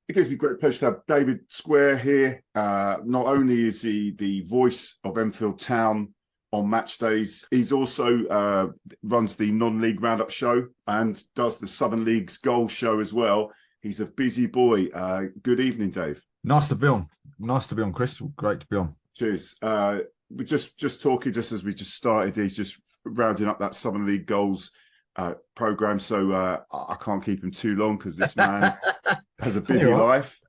It gives me great pleasure to have David Square here. Not only is he the voice of Enfield Town on match days, he's also runs the non-league roundup show and does the Southern League's goal show as well. He's a busy boy. Good evening, Dave. Nice to be on. Nice to be on, Chris. Great to be on. Cheers. We're just talking just as we just started. He's just rounding up that Southern League goals program, so I can't keep him too long because this man has a busy life.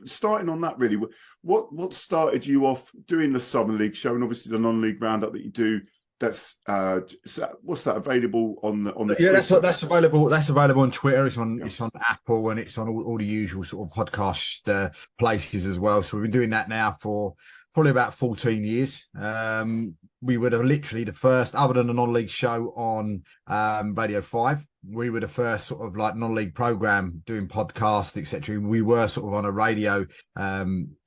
Starting on that, really, what started you off doing the Southern League show and obviously the non-league roundup that you do? That's what's that available on the yeah, Twitter? that's available. That's available on Twitter. It's on Apple and it's on all the usual sort of podcast places as well. So we've been doing that now for probably about 14 years. We were literally the first, other than the non-league show on Radio 5, we were the first sort of like non-league program doing podcasts, etc. We were sort of on a radio,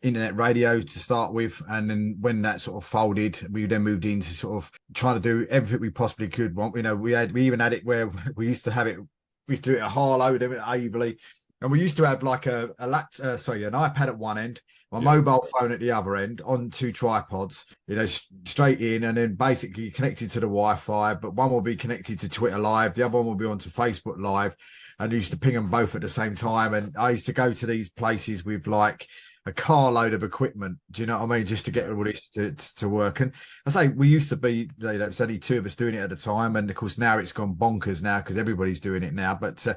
internet radio to start with. And then when that sort of folded, we then moved into sort of trying to do everything we possibly could. You know, we even had it where we used to do it at Harlow, then at Averley. And we used to have like an iPad at one end, my mobile phone at the other end on two tripods, you know, straight in, and then basically connected to the Wi-Fi. But one will be connected to Twitter Live, the other one will be onto Facebook Live, and I used to ping them both at the same time. And I used to go to these places with like a carload of equipment, do you know what I mean, just to get all this to work. And I say we used to be, you know, there's only two of us doing it at a time, and of course now it's gone bonkers now because everybody's doing it now. But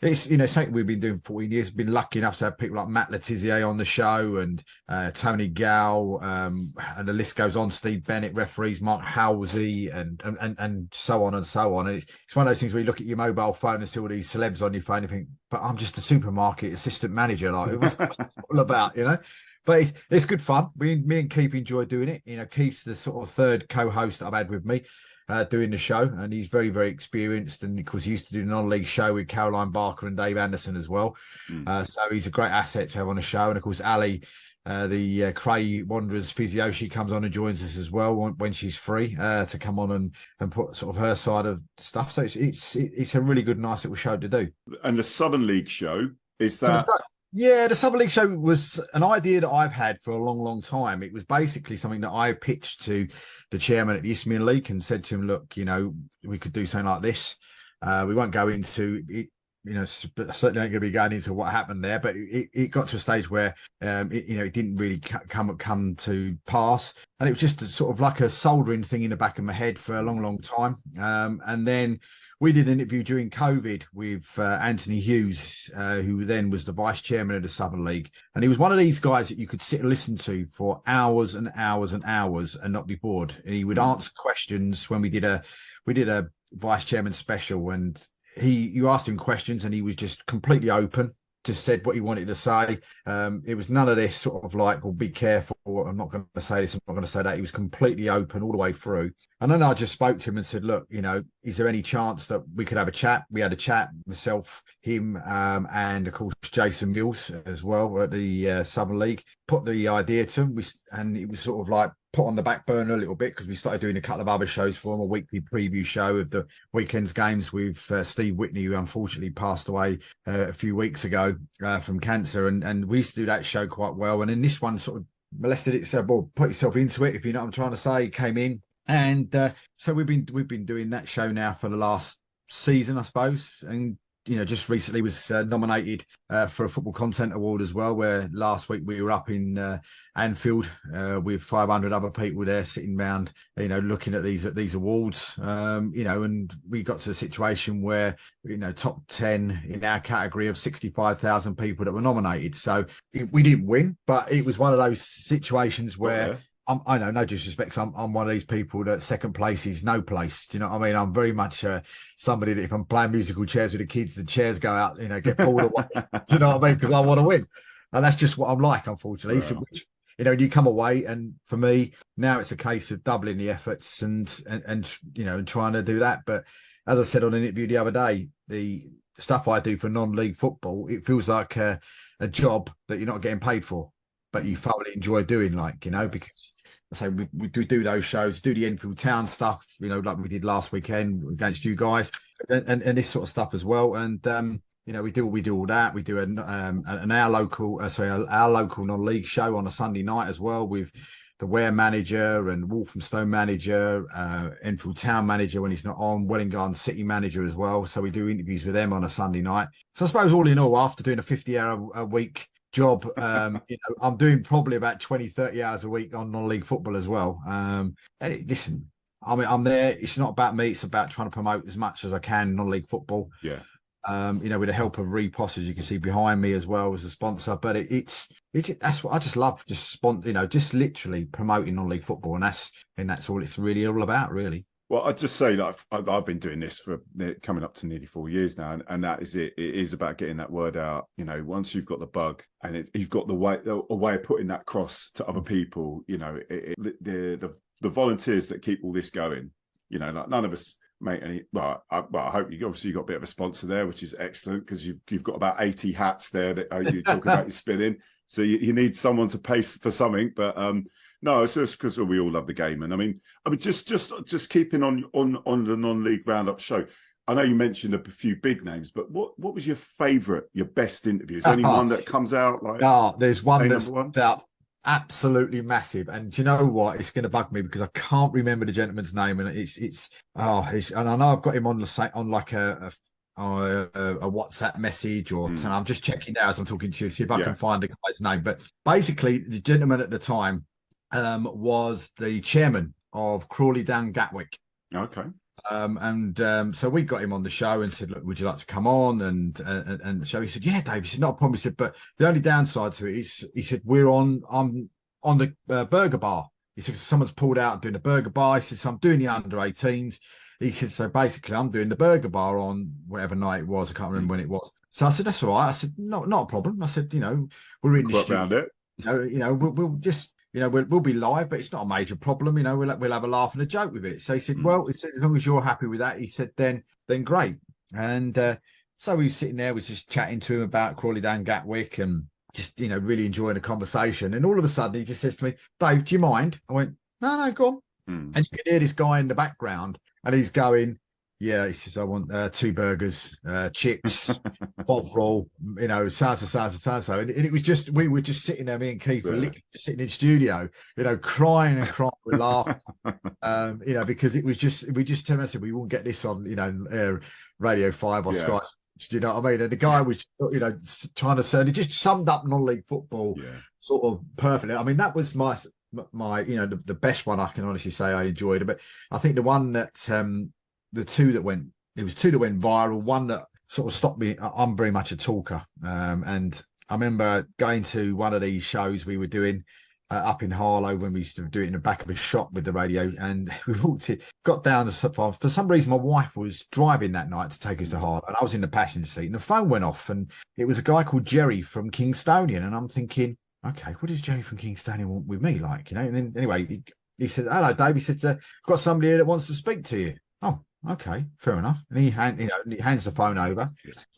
it's, you know, something we've been doing for 14 years. Been lucky enough to have people like Matt Letizia on the show, and Tony Gow, and the list goes on. Steve Bennett referees, Mark Halsey, and so on and so on. And it's one of those things where you look at your mobile phone and see all these celebs on your phone and think, but I'm just a supermarket assistant manager. Like, what's it all about, you know? But it's good fun. Me and Keith enjoy doing it. You know, Keith's the sort of third co-host that I've had with me doing the show, and he's very, very experienced. And of course, he used to do a non-league show with Caroline Barker and Dave Anderson as well. So he's a great asset to have on the show. And of course, Ali, the Cray Wanderers physio, she comes on and joins us as well when she's free to come on and put sort of her side of stuff. So it's a really good, nice little show to do. And the Southern League show, is that? Yeah, the Southern League show was an idea that I've had for a long, long time. It was basically something that I pitched to the chairman at the Isthmian League and said to him, look, you know, we could do something like this. We won't go into it, you know, certainly ain't going to be going into what happened there, but it got to a stage where, it didn't really come to pass. And it was just sort of like a soldering thing in the back of my head for a long, long time. And then we did an interview during COVID with Anthony Hughes, who then was the vice chairman of the Southern League. And he was one of these guys that you could sit and listen to for hours and hours and hours and not be bored. And he would answer questions when we did a vice chairman special, and you asked him questions and he was just completely open, just said what he wanted to say. It was none of this sort of like, well, be careful, I'm not going to say this, I'm not going to say that. He was completely open all the way through. And then I just spoke to him and said, look, you know, is there any chance that we could have a chat? We had a chat, myself, him, and of course Jason Mills as well at the Southern League. Put the idea to him, and it was sort of like put on the back burner a little bit because we started doing a couple of other shows for him, a weekly preview show of the weekend's games with Steve Whitney, who unfortunately passed away a few weeks ago from cancer. And we used to do that show quite well. And then this one sort of molested itself, well, put yourself into it, if you know what I'm trying to say, came in. And so we've been doing that show now for the last season, I suppose. And you know, just recently was nominated for a Football Content Award as well, where last week we were up in Enfield with 500 other people there sitting around, you know, looking at these awards, you know, and we got to a situation where, you know, top 10 in our category of 65,000 people that were nominated. So we didn't win, but it was one of those situations where I know, no disrespect, I'm one of these people that second place is no place. Do you know what I mean? I'm very much somebody that if I'm playing musical chairs with the kids, the chairs go out, you know, get pulled away. Do you know what I mean? Because I want to win. And that's just what I'm like, unfortunately. Wow. So, you know, you come away, and for me, now it's a case of doubling the efforts and you know, trying to do that. But as I said on an interview the other day, the stuff I do for non-league football, it feels like a job that you're not getting paid for, but you thoroughly enjoy doing, like, you know, because I say we do those shows, do the Enfield Town stuff, you know, like we did last weekend against you guys, and this sort of stuff as well. And we do all that. We do an our local non-league show on a Sunday night as well with the Ware manager and Walthamstow manager, Enfield Town manager when he's not on, Welling Garden City manager as well. So we do interviews with them on a Sunday night. So I suppose all in all, after doing a 50-hour a week job, I'm doing probably about 20, 30 hours a week on non-league football as well. Listen, I mean, I'm there. It's not about me. It's about trying to promote as much as I can non-league football. Yeah. With the help of Reposs, as you can see behind me as well as a sponsor. But it's that's what I just love, just literally promoting non-league football, and that's all it's really all about, really. Well, I'd just say that I've been doing this for coming up to nearly 4 years now, and that is it. It is about getting that word out. Once you've got the bug and you've got a way of putting that across to other people. The volunteers that keep all this going. Like none of us make any. Well, I hope you obviously got a bit of a sponsor there, which is excellent because you've got about 80 hats there that you talk about your spinning. So you need someone to pay for something, but no, it's just because we all love the game. And I mean, just keeping on the non-league roundup show. I know you mentioned a few big names, but what was your favourite, your best interview? Is there any one that comes out like? No, there's one that's out absolutely massive. And do you know what? It's going to bug me because I can't remember the gentleman's name, and and I know I've got him on like a WhatsApp message or something. I'm just checking now as I'm talking to you, see if I can find the guy's name. But basically, the gentleman at the time was the chairman of Crawley Down Gatwick. Okay. So we got him on the show and said, look, would you like to come on and the show? He said, yeah, Dave. He said, not a problem. He said, but the only downside to it is, he said, I'm on the burger bar. He said, someone's pulled out doing a burger bar. He said, so I'm doing the under 18s. He said, so basically I'm doing the burger bar on whatever night it was. I can't remember when it was. So I said, that's all right. I said, no, not a problem. I said, we're in the studio. Around it. We'll just, we'll be live, but it's not a major problem. We'll have a laugh and a joke with it. So he said, well, as long as you're happy with that, he said, then great. And so we were sitting there, we were just chatting to him about Crawley Down Gatwick and just, really enjoying the conversation. And all of a sudden he just says to me, Dave, do you mind? I went, no, go on. And you can hear this guy in the background and he's going, yeah, he says, I want 2 burgers, chips, bovril, so. And it was just, we were just sitting there, me and Keith were literally just sitting in the studio, crying and crying with laughter, because it was just, we just turned and said, we won't get this on, Radio 5 or Sky. Do you know what I mean? And the guy was, trying to say, he just summed up non-league football sort of perfectly. I mean, that was my the best one I can honestly say I enjoyed it. But I think the one that, the two that went viral, one that sort of stopped me. I'm very much a talker. And I remember going to one of these shows we were doing up in Harlow when we used to do it in the back of a shop with the radio. And we got down the for some reason, my wife was driving that night to take us to Harlow and I was in the passenger seat and the phone went off and it was a guy called Jerry from Kingstonian. And I'm thinking, okay, what does Jerry from Kingstonian want with me? Like, and then anyway, he said, hello, Dave. He said, I've got somebody here that wants to speak to you. Oh, okay, fair enough. And he hands the phone over.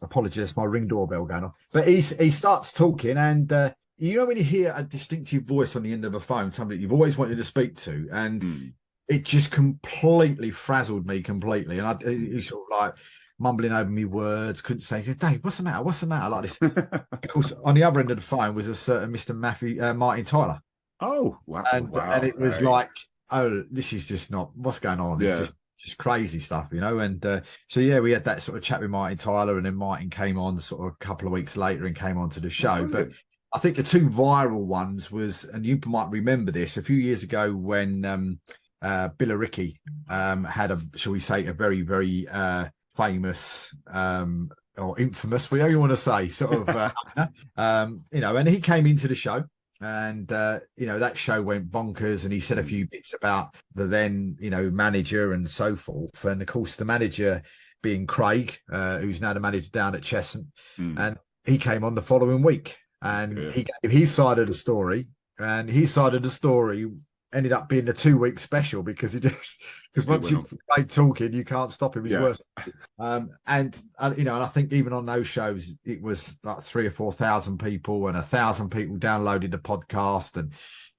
Apologies, my ring doorbell going off. But he starts talking, and when you hear a distinctive voice on the end of a phone, somebody you've always wanted to speak to, and it just completely frazzled me completely. And he sort of like mumbling over me words, couldn't say, Dave, what's the matter? What's the matter? Like this. Of course, on the other end of the phone was a certain Mr. Martin Tyler. Oh, wow. And it was like, oh, this is just not what's going on. It's just crazy stuff, and so we had that sort of chat with Martin Tyler, and then Martin came on sort of a couple of weeks later and came on to the show. But I think the 2 viral ones was, and you might remember this, a few years ago when Billericay had shall we say, a very, very famous or infamous, whatever you want to say, sort of, and he came into the show. And, that show went bonkers and he said a few bits about the then, manager and so forth. And of course, the manager being Craig, who's now the manager down at Cheshunt. And he came on the following week and he gave his side of the story, and his side of the story ended up being the 2-week special because once you start talking, you can't stop him. He's worse. And I think even on those shows, it was like 3,000 or 4,000 people, and 1,000 people downloaded the podcast, and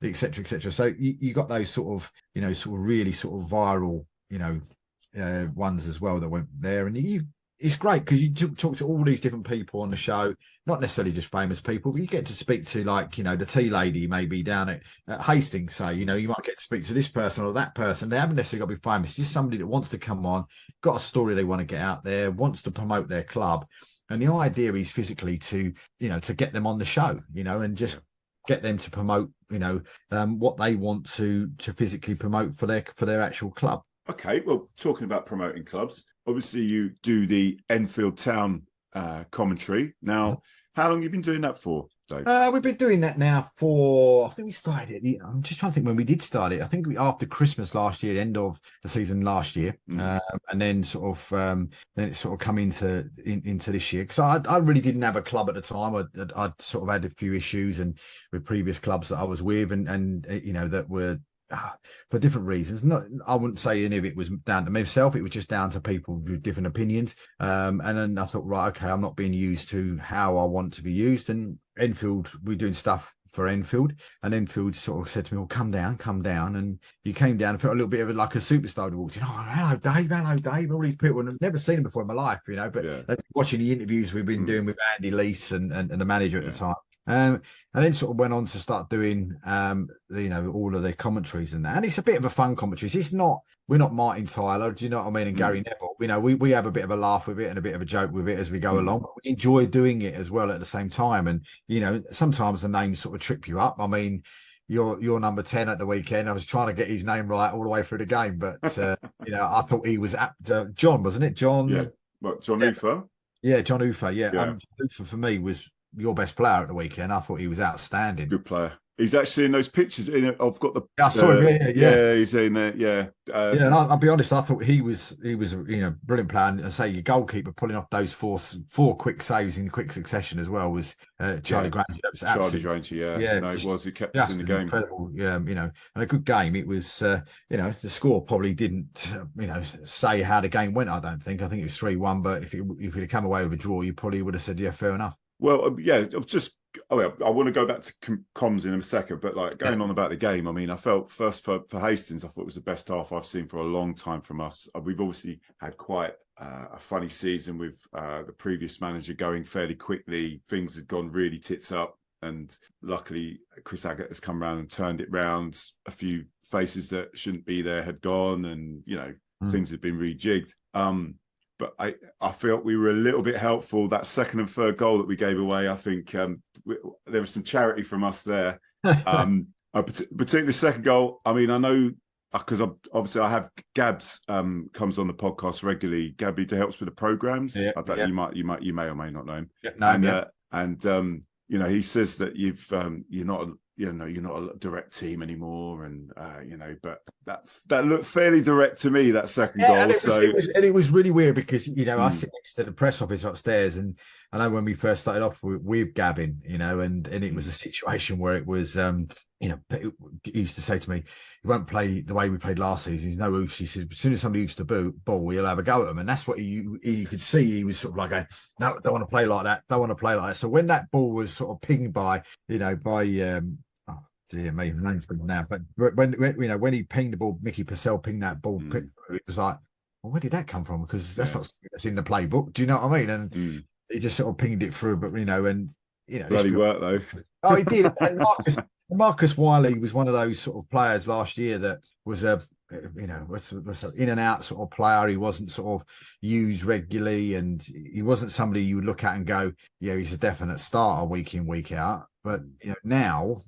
et cetera, et cetera. So you got those sort of really sort of viral, ones as well that went there. And it's great because you talk to all these different people on the show, not necessarily just famous people, but you get to speak to, like, you know, the tea lady maybe down at Hastings, say, you know, you might get to speak to this person or that person. They haven't necessarily got to be famous. It's just somebody that wants to come on, got a story they want to get out there, wants to promote their club. And the idea is physically to, you know, to get them on the show, you know, and just get them to promote, you know, what they want to physically promote for their actual club. Okay, well, talking about promoting clubs, obviously you do the Enfield Town commentary. Now, how long have you been doing that for, Dave? We've been doing that now for, I think we started it. I'm just trying to think when we did start it. I think after Christmas last year, end of the season last year, and then sort of then it sort of come into this year, because I really didn't have a club at the time. I'd sort of had a few issues and with previous clubs that I was with, and you know, that were for different reasons. Not, I wouldn't say any of it was down to myself. It was just down to people with different opinions. And then I thought, right, okay, I'm not being used to how I want to be used. And Enfield, we're doing stuff for Enfield, and Enfield sort of said to me, well, come down. And you came down and felt a little bit of like a superstar who walked in. Oh, hello, Dave. All these people, and I've never seen them before in my life, you know, but watching the interviews we've been doing with Andy Leese and the manager at the time. And then sort of went on to start doing, you know, all of their commentaries and that. And it's a bit of a fun commentary. We're not Martin Tyler, do you know what I mean? And Gary Neville, you know, we have a bit of a laugh with it and a bit of a joke with it as we go along. But we enjoy doing it as well at the same time. And, you know, sometimes the names sort of trip you up. I mean, you're number 10 at the weekend. I was trying to get his name right all the way through the game, but, you know, I thought he was John, wasn't it? John. Yeah. What, John Ufer? Yeah, John Ufer. Yeah. John Ufer for me was your best player at the weekend. I thought he was outstanding. Good player. He's actually in those pictures. I've got the. I saw him. Yeah, he's in there. Yeah. And I'll be honest. I thought he was, you know, brilliant player. And I say your goalkeeper pulling off those four quick saves in quick succession as well was Charlie Granger. That was Charlie Granger. Yeah. No, it was. He kept us in the game. Incredible. Yeah. You know, and a good game. It was. You know, the score probably didn't, you know, say how the game went. I don't think. I think it was 3-1. But if it had come away with a draw, you probably would have said, yeah, fair enough. Well, yeah, I want to go back to COMMS in a second, but like going on about the game, I mean, I felt first for Hastings, I thought it was the best half I've seen for a long time from us. We've obviously had quite a funny season with the previous manager going fairly quickly. Things had gone really tits up, and luckily Chris Aggett has come around and turned it round. A few faces that shouldn't be there had gone, and, you know, things had been rejigged. But I felt we were a little bit helpful. That second and third goal that we gave away, I think there was some charity from us there. Particularly the second goal. I mean, I know because obviously I have Gabs comes on the podcast regularly. Gabby helps with the programs. I don't, you may or may not know him. And you know, he says that you're not a direct team anymore, and you know, but that looked fairly direct to me, that second goal. And it was really weird because, you know, I sit next to the press office upstairs, and I know when we first started off with Gavin, you know, and it was a situation where it was, you know, he used to say to me, "He won't play the way we played last season. He's no oofs." He said, "As soon as somebody oofs the ball, he'll have a go at him." And that's what he could see. He was sort of like, "No, don't want to play like that. Don't want to play like that." So when that ball was sort of pinged by, you know, dear me, name's been now. But when you know, when he pinged the ball, Mickey Purcell pinged that ball. It was like, well, where did that come from? Because that's not that's in the playbook. Do you know what I mean? And he just sort of pinged it through. But, you know, and, you know, bloody work though. Oh, he did. And Marcus Wiley was one of those sort of players last year that was was an in and out sort of player. He wasn't sort of used regularly, and he wasn't somebody you would look at and go, yeah, he's a definite starter week in, week out. But, you know, now,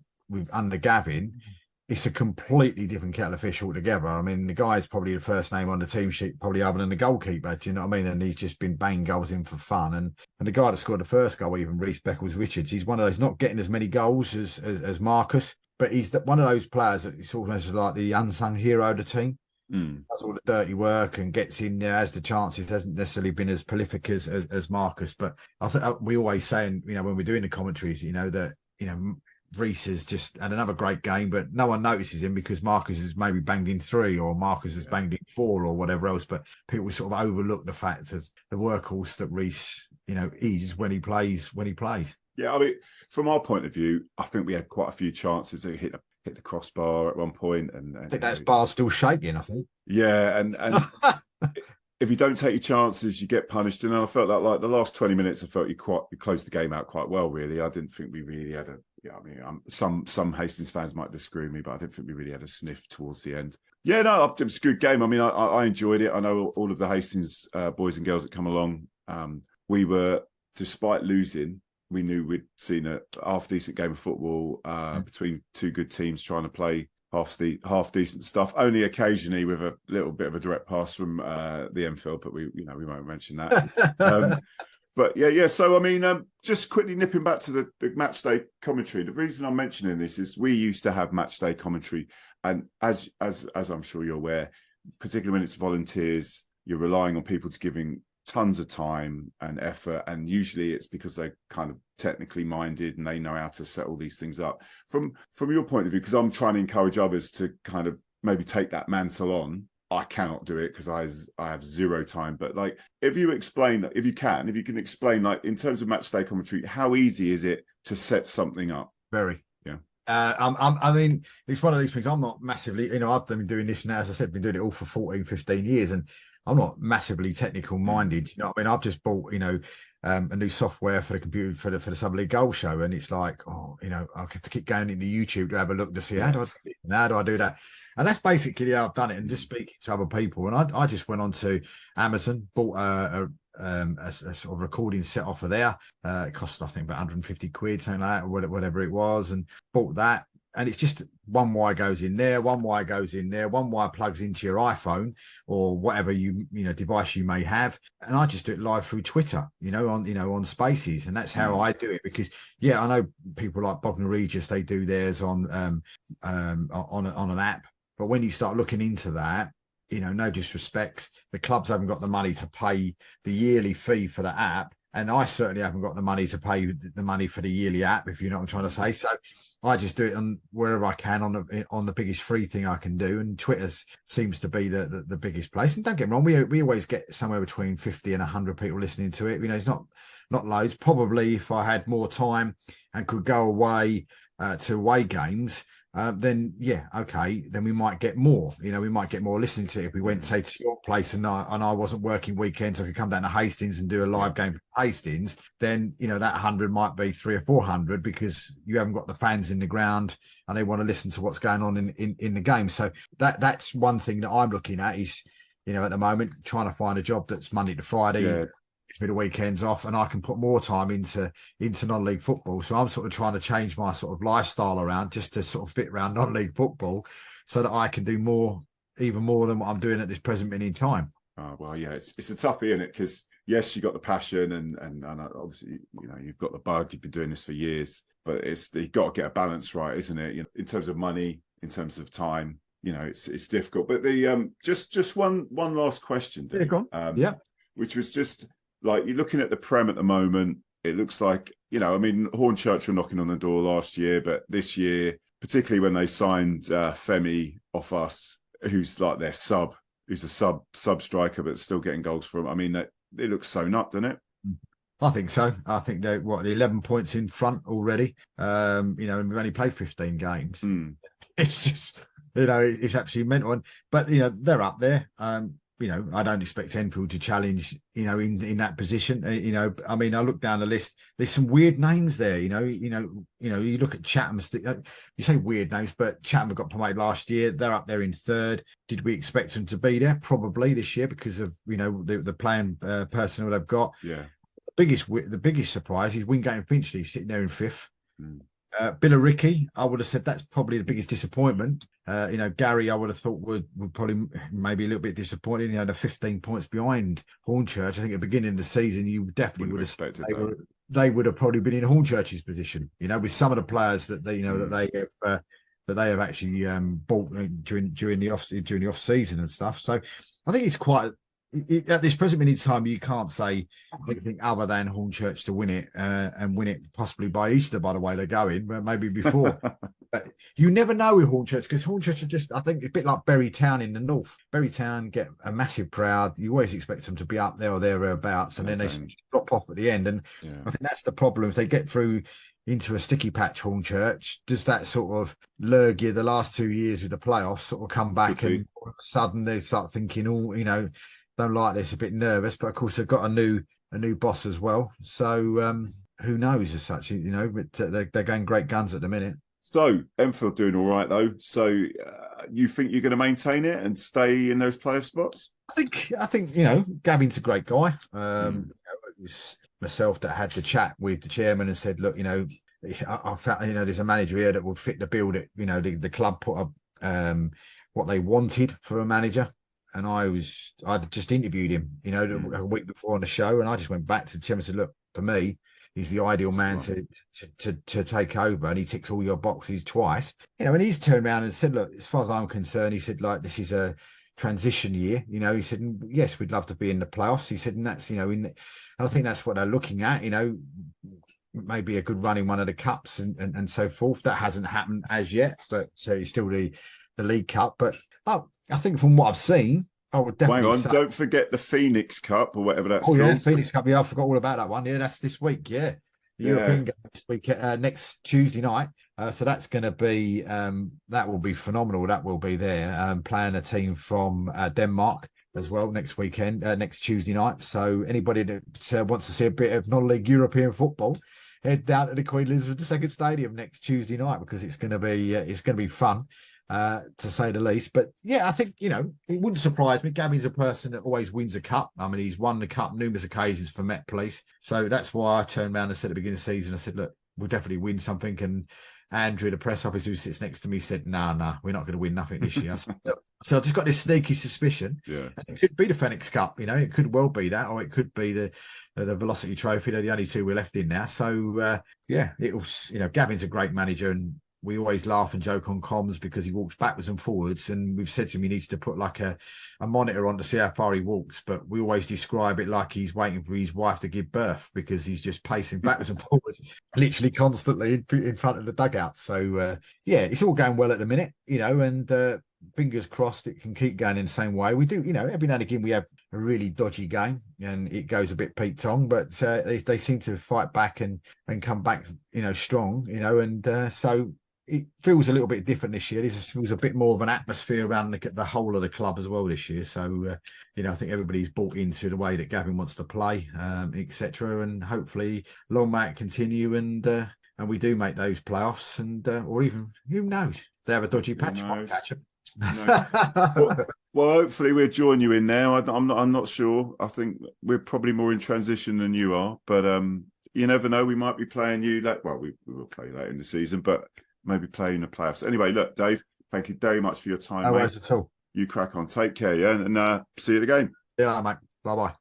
under Gavin, it's a completely different kettle of fish altogether. I mean, the guy's probably the first name on the team sheet, probably other than the goalkeeper. Do you know what I mean? And he's just been banging goals in for fun. And the guy that scored the first goal, even Reece Beckles-Richards, he's one of those, not getting as many goals as Marcus, but he's one of those players that is almost like the unsung hero of the team. Does all the dirty work and gets in there, has the chances. Hasn't necessarily been as prolific as Marcus, but I think we always say, you know, when we're doing the commentaries, you know, that, you know, Reece has just had another great game, but no one notices him because Marcus has maybe banged in 3 or Marcus has banged in 4 or whatever else. But people sort of overlook the fact of the workhorse that Reece, you know, is when he plays. Yeah, I mean, from our point of view, I think we had quite a few chances to hit the crossbar at one point, and I think that bar's still shaking. I think. Yeah, and if you don't take your chances, you get punished. And I felt like the last 20 minutes, I felt you closed the game out quite well, really. I didn't think we really had a, I mean, some Hastings fans might disagree with me, but I didn't think we really had a sniff towards the end. Yeah, no, it was a good game. I mean, I enjoyed it. I know all of the Hastings boys and girls that come along. We were, despite losing, we knew we'd seen a half decent game of football between two good teams trying to play half decent stuff. Only occasionally with a little bit of a direct pass from the Enfield, but we won't mention that. But yeah. So I mean, just quickly nipping back to the match day commentary. The reason I'm mentioning this is we used to have match day commentary, and as I'm sure you're aware, particularly when it's volunteers, you're relying on people to giving tons of time and effort, and usually it's because they're kind of technically minded and they know how to set all these things up. From your point of view, because I'm trying to encourage others to kind of maybe take that mantle on. I cannot do it because I have zero time. But like, if you can explain, like, in terms of match day commentary, how easy is it to set something up? Very. Yeah. I mean, it's one of these things. I'm not massively, I've been doing this now, as I said, been doing it all for 14, 15 years, and I'm not massively technical minded. You know what I mean? I've just bought, a new software for the computer for the Summer League Goal Show, and it's like, I have to keep going into YouTube to have a look to see how do I do that. And that's basically how I've done it. And just speaking to other people, and I just went on to Amazon, bought a sort of recording set off of there. It cost, I think, about 150 quid, something like that, or whatever it was, and bought that. And it's just one wire goes in there, one wire goes in there, one wire plugs into your iPhone or whatever device you may have. And I just do it live through Twitter, on Spaces. And that's how I do it, because I know people like Bognor Regis, they do theirs on an app. But when you start looking into that, no disrespect, the clubs haven't got the money to pay the yearly fee for the app. And I certainly haven't got the money to pay the money for the yearly app, if you know what I'm trying to say. So I just do it on wherever I can on the biggest free thing I can do. And Twitter seems to be the biggest place. And don't get me wrong, we always get somewhere between 50 and 100 people listening to it. It's not loads. Probably if I had more time and could go away to away games, then we might get more. We might get more listening to it if we went, say, to your place and I wasn't working weekends. I could come down to Hastings and do a live game for Hastings. Then that 100 might be 300 or 400 because you haven't got the fans in the ground and they want to listen to what's going on in the game. So that's one thing that I'm looking at is, at the moment, trying to find a job that's Monday to Friday. Yeah. It's me the weekends off, and I can put more time into non-league football. So I'm sort of trying to change my sort of lifestyle around just to sort of fit around non-league football, so that I can do even more than what I'm doing at this present minute in time. Oh, well, yeah, it's a toughie, isn't it? Because yes, you got the passion, and obviously you've got the bug. You've been doing this for years, but you've got to get a balance right, isn't it? In terms of money, in terms of time, it's difficult. But the just one last question, Dave, which was just. Like, you're looking at the Prem at the moment, it looks like, Hornchurch were knocking on the door last year, but this year, particularly when they signed Femi off us, who's like their who's a sub striker, but still getting goals for them. I mean, it looks sewn up, doesn't it? I think so. I think they're 11 points in front already. And we've only played 15 games. It's just, it's absolutely mental. But they're up there. I don't expect Enfield to challenge, in that position. I mean, I look down the list. There's some weird names there. You look at Chatham's. You say weird names, but Chatham got promoted last year. They're up there in third. Did we expect them to be there? Probably this year because of the playing personnel they've got. Yeah. The biggest surprise is Wingate and Finchley sitting there in fifth. Billericay, I would have said that's probably the biggest disappointment. Gary, I would have thought would probably maybe a little bit disappointed. The 15 points behind Hornchurch. I think at the beginning of the season, you definitely would have expected they would have probably been in Hornchurch's position. With some of the players that they that they have actually bought during the off season and stuff. So I think it's quite. At this present minute in time, you can't say anything other than Hornchurch to win it and win it possibly by Easter, by the way they're going, but maybe before. But you never know with Hornchurch, because Hornchurch are just, I think, a bit like Bury Town in the north. Bury Town get a massive crowd. You always expect them to be up there or thereabouts, and then they drop off at the end. And I think that's the problem. If they get through into a sticky patch, Hornchurch, does that sort of lurg you the last 2 years with the playoffs sort of come back and all of a sudden they start thinking, don't like this, a bit nervous, but of course they've got a new boss as well. So who knows as such, you know, but they're going great guns at the minute. So Enfield doing all right though. So you think you're going to maintain it and stay in those playoff spots? I think you know, Gavin's a great guy. You know, it was myself that had the chat with the chairman and said, look, you know, I found, you know, there's a manager here that will fit the bill that, you know, the club put up what they wanted for a manager. And I'd just interviewed him, you know, a week before on the show, and I just went back to the chairman and said, look, for me, he's the ideal man to take over, and he ticks all your boxes twice. You know, and he's turned around and said, look, as far as I'm concerned, he said, like, this is a transition year. You know, he said, yes, we'd love to be in the playoffs. He said, and that's, you know, and I think that's what they're looking at, you know, maybe a good run in one of the cups and so forth. That hasn't happened as yet, but it's still the League Cup. But I think from what I've seen, I would definitely Hang on, don't forget the Phoenix Cup or whatever that's called. Yeah, Phoenix Cup. Yeah, I forgot all about that one. Yeah, that's this week. Yeah, European game this week, next Tuesday night. So that's going to be that will be phenomenal. That will be there. Playing a team from Denmark as well next weekend, next Tuesday night. So anybody that wants to see a bit of non-league European football, head down to the Queen Elizabeth II Stadium next Tuesday night, because it's going to be fun. To say the least. But yeah, I think, you know, it wouldn't surprise me. Gavin's a person that always wins a cup. I mean, he's won the cup numerous occasions for Met Police. So that's why I turned around and said at the beginning of the season, I said, look, we'll definitely win something. And Andrew, the press officer who sits next to me, said, no, we're not going to win nothing this year. So I've just got this sneaky suspicion. Yeah. It could be the Phoenix Cup, you know, it could well be that, or it could be the Velocity Trophy. They're the only two we're left in now. So yeah, it was, you know, Gavin's a great manager, and we always laugh and joke on comms because he walks backwards and forwards, and we've said to him he needs to put like a monitor on to see how far he walks, but we always describe it like he's waiting for his wife to give birth, because he's just pacing backwards and forwards literally constantly in front of the dugout. So yeah, it's all going well at the minute, you know, and fingers crossed it can keep going in the same way. We do, you know, every now and again we have a really dodgy game and it goes a bit Pete Tong, but they seem to fight back and come back, you know, strong, you know, and so it feels a little bit different this year. It feels a bit more of an atmosphere around the whole of the club as well this year. So, you know, I think everybody's bought into the way that Gavin wants to play, etc. And hopefully long may it continue, and we do make those playoffs, and or even, who knows, they have a dodgy patch. Well, hopefully we'll join you in now. I'm not sure. I think we're probably more in transition than you are, but you never know. We might be playing you we will play later in the season, but maybe playing the playoffs. Anyway, look, Dave, thank you very much for your time. No worries at all. You crack on. Take care, yeah? And see you at the game. Yeah, mate. Bye-bye.